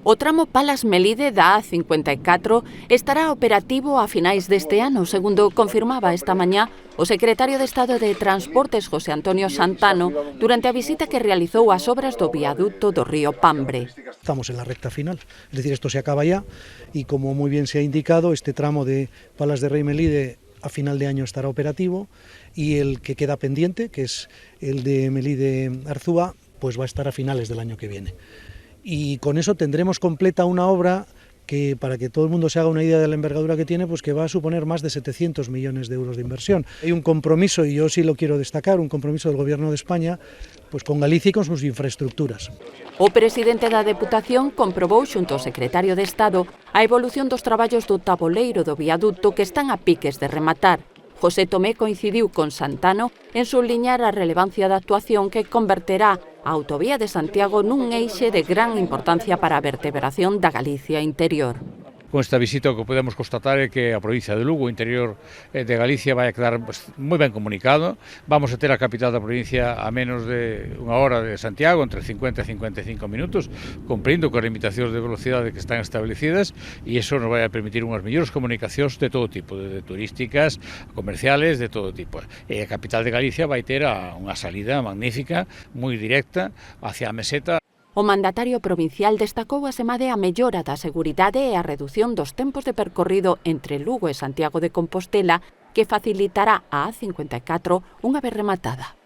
O tramo Palas-Melide da A54 estará operativo a finais deste ano, segundo confirmaba esta mañá o secretario de Estado de Transportes José Antonio Santano durante a visita que realizou ás obras do viaduto do río Pambre. Estamos en la recta final, es decir, esto se acaba ya y como muy bien se ha indicado, este tramo de Palas de Rey-Melide a final de año estará operativo y el que queda pendiente, que es el de Melide-Arzúa, pues va a estar a finales del año que viene. Y con eso tendremos completa una obra que, para que todo el mundo se haga una idea de la envergadura que tiene, pues que va a suponer más de 700 millones de euros de inversión. Hay un compromiso, y yo sí lo quiero destacar, un compromiso del Gobierno de España pues con Galicia y con sus infraestructuras. O presidente da Deputación comprobou xunto ao secretario de Estado a evolución dos traballos do taboleiro do viaduto que están a piques de rematar. José Tomé coincidiu con Santano en subliñar a relevancia da actuación que converterá a autovía de Santiago nun eixe de gran importancia para a vertebración da Galicia interior. Con esta visita o que podemos constatar é que a provincia de Lugo, o interior de Galicia, vai a quedar moi ben comunicado. Vamos a ter a capital da provincia a menos de unha hora de Santiago, entre 50 e 55 minutos, cumprindo con as limitacións de velocidade que están establecidas, e iso nos vai a permitir unhas mellores comunicacións de todo tipo, de turísticas, comerciales, de todo tipo. E a capital de Galicia vai ter unha salida magnífica, moi directa, hacia a meseta. O mandatario provincial destacou asemade a mellora da seguridade e a redución dos tempos de percorrido entre Lugo e Santiago de Compostela que facilitará a A54 unha vez rematada.